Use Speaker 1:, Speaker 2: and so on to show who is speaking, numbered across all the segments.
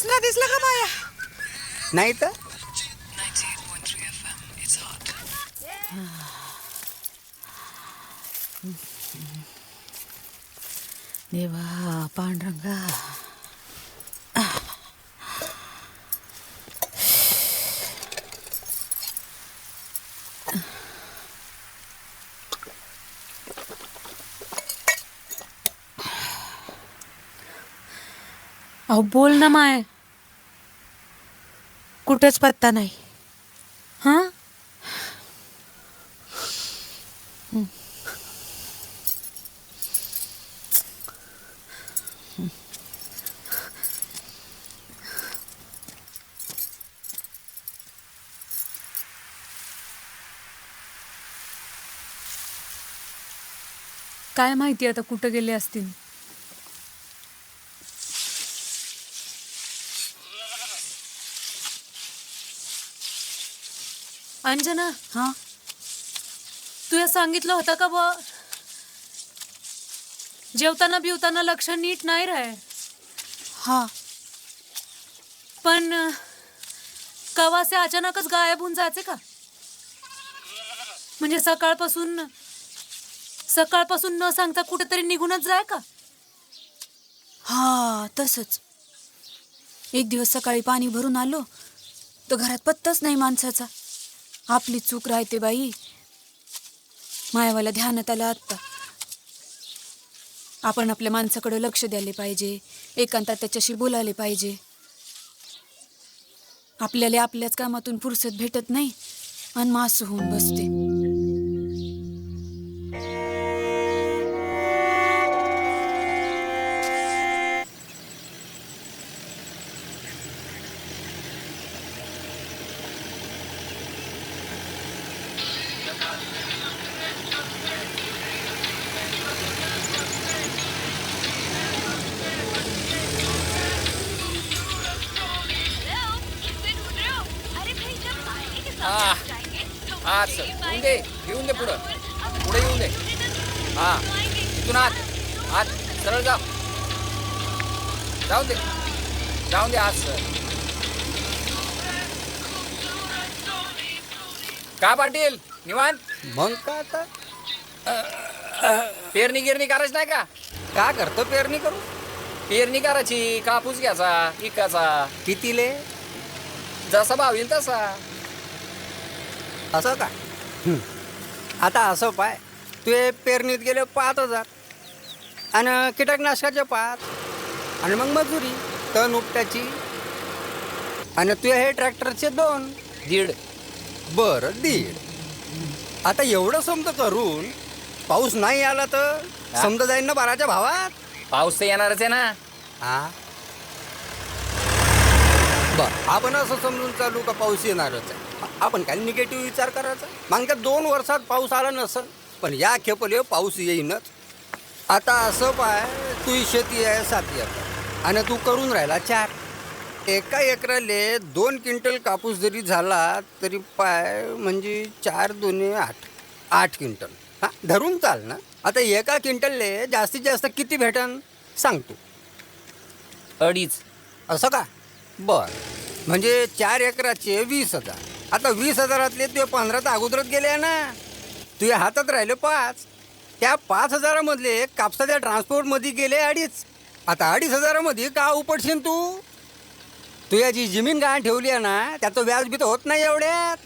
Speaker 1: कृष्णा दिसला का माया?
Speaker 2: नाही तर
Speaker 1: देवा पांडुरंगा, अहो बोल ना माय, कुठंच पत्ता नाही. हा काय माहिती आता कुठं गेले असतील. अंजना,
Speaker 3: हा
Speaker 1: तुला सांगितलं होतं का बुवा, जेवताना बिवताना लक्ष नीट नाही राहे.
Speaker 3: हा
Speaker 1: पण कवा से अचानकच गायब होऊन जायचे का? म्हणजे सकाळपासून न सांगता कुठेतरी निघूनच जाय का?
Speaker 3: हा तसंच. एक दिवस सकाळी पाणी भरून आलो तर घरात पत्ताच नाही माणसाचा. आपली चूक राहते बाई. मायावाला ध्यानात आलं आत्ता. आपण आपल्या माणसाकडे लक्ष द्यायला पाहिजे, एकांतात त्याच्याशी बोलायला पाहिजे. आपल्याला आपल्याच कामातून फुरसत भेटत नाही आणि मास होऊन बसते.
Speaker 2: आत सर येऊन दे पुढे येऊन दे. हा इथून आत सरळ जाऊन दे आत सर. का पाटील निवांत?
Speaker 4: मग का आता
Speaker 2: पेरणी गिरणी करायची नाही का?
Speaker 4: का करतो पेरणी करू?
Speaker 2: पेरणी करायची, कापूस घ्यायचा, पिकाचा,
Speaker 4: कितीले?
Speaker 2: जसा भाव येईल तसा.
Speaker 4: असं का? आता असं पाय, तू पेरणीत गेले 5,000 आणि कीटकनाशकाचे 5 आणि मग मजुरी तण उपट्याची आणि तू हे ट्रॅक्टरचे 2.
Speaker 2: 1.5.
Speaker 4: बरं 1.5. आता एवढं समजा करून पाऊस नाही आला तर समजा जाईन ना 12च्या भावात.
Speaker 2: पाऊस तर येणारच आहे ना.
Speaker 4: हा बर, आपण असं समजून चालू का पाऊस येणारच आहे. आपण काय निगेटिव्ह विचार करायचा? मागच्या 2 वर्षात पाऊस आला नसेल, पण या खेपले पाऊस येईनच. आता असं पाय, तू शेती आहे 7 एकर आणि तू करून राहिला 4. एका एकराले 2 क्विंटल कापूस जरी झाला तरी पाय म्हणजे 4 2 8 क्विंटल. हां धरून चाल ना. आता एका क्विंटलले जास्तीत जास्त किती भेटन सांग तू?
Speaker 2: 2.5.
Speaker 4: असं का? बर, म्हणजे 4 एकराचे 20,000. आता 20,000तले तुझे 15 तर अगोदरच गेले ना. तुझ्या हातात राहिले 5. त्या 5,000मधले कापसाच्या ट्रान्सपोर्टमध्ये गेले 2.5. आता 2,500मध्ये का उपटशील तू? तुझ्या जी जमीन गहाण ठेवली आहे ना, त्याचं व्याज बी तर होत नाही एवढ्यात.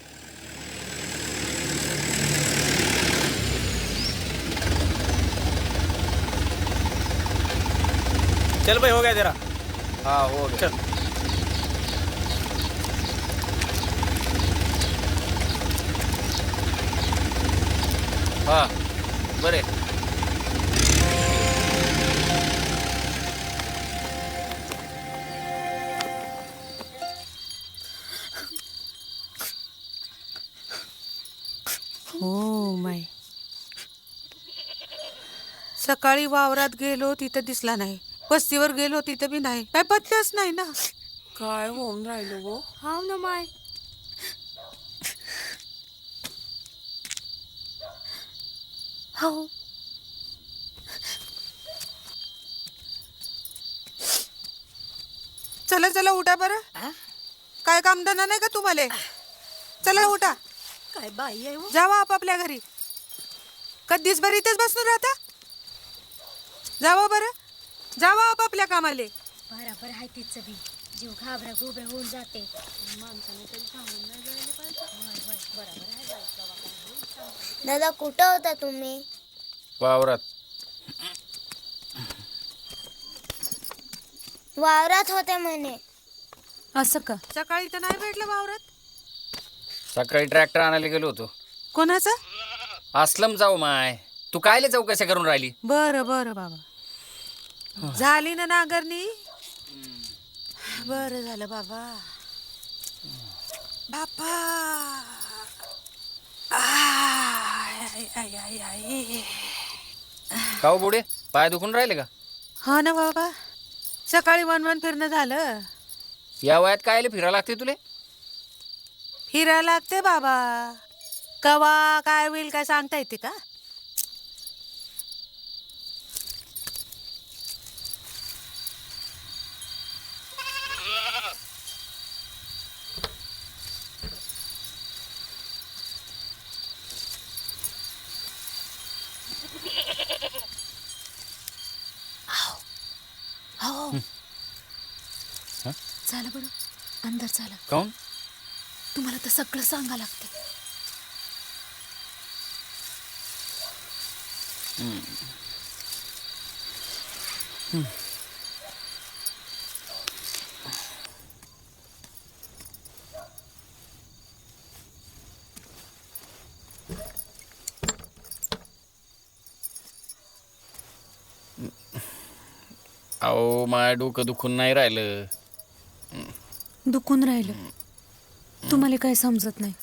Speaker 5: चल भाई, हो गया तेरा.
Speaker 2: हा हो
Speaker 5: चल.
Speaker 2: हा बरे.
Speaker 1: हो माय, सकाळी वावरात गेलो तिथं दिसला नाही, वस्तीवर गेलो तिथं बी नाही, काय पत्त्याच नाही ना. काय होऊन राहिलो गो?
Speaker 3: हा ना माय. हो
Speaker 1: चल चला चला उठा बरं. काय कामधंदा नाही का तुम्हाला? चला उठा.
Speaker 6: काय बाई आहे हो?
Speaker 1: जावा आपापल्या घरी. कधीच भर इथेच बसून राहता. जावा बरं, जावा आपापल्या कामाले.
Speaker 6: बराबर आहे तिचं बी. जीव घाबरा घुबरा होऊन जाते.
Speaker 7: दादा कुठं होता तुम्ही?
Speaker 2: वावरात.
Speaker 7: वावरात होते म्हणे.
Speaker 3: असं का?
Speaker 1: सकाळी तर नाही भेटलं वावरात.
Speaker 2: सकाळी ट्रॅक्टर आणायला गेलो होतो.
Speaker 1: कोणाचा?
Speaker 2: असलम जाऊ माय. तू कायले चौकशा करून राहिली?
Speaker 1: बरं बरं बाबा, झाली ना नांगरणी? बरं झालं बाबा. बापा आय, आय, आय, आय.
Speaker 2: का हो बुडे, पाय दुखून राहिले का?
Speaker 1: हा ना बाबा, सकाळी वनवन फिरणं झालं.
Speaker 2: या वयात कायले फिरायला लागते तुले?
Speaker 1: फिरायला लागते बाबा. कवा काय होईल काय सांगता येते का?
Speaker 3: हो. झालं बरं, अंदर झालं.
Speaker 2: काऊन?
Speaker 3: तुम्हाला तर सगळं सांगा लागते.
Speaker 2: अहो माय डोकं दुखून नाही राहिलं.
Speaker 3: दुखून राहिलं. तुम्हाला काय समजत नाही.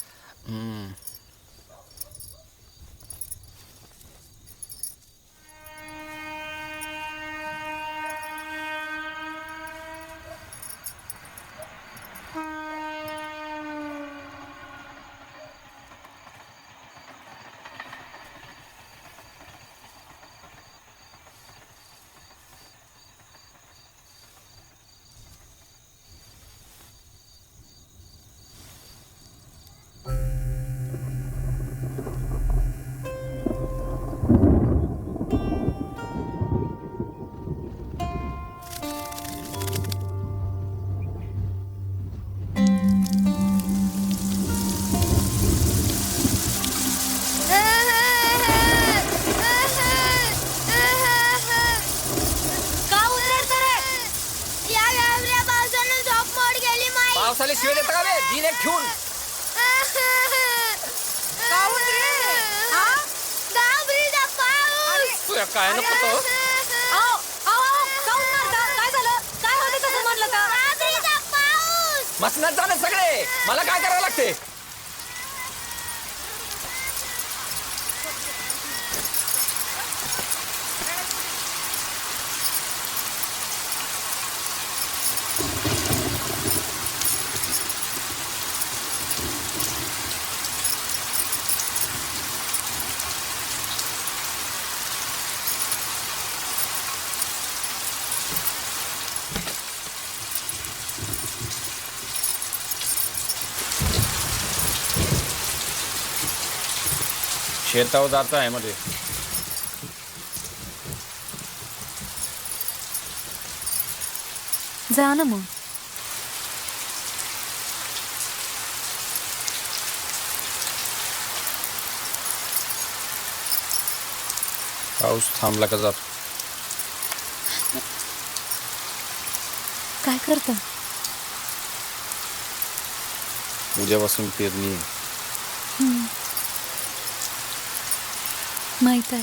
Speaker 2: पावसाला शिवाय देता का बे? जीने ठेवून. तुया काय नको तो? मसनात जाणे सगळे. मला काय करावं लागते? शेतावर जायचं आहे मध्ये.
Speaker 3: जा ना मग.
Speaker 2: पाऊस थांबला का जात?
Speaker 3: काय करता?
Speaker 2: उद्यापासून पेरणी आहे.
Speaker 3: माहित आहे.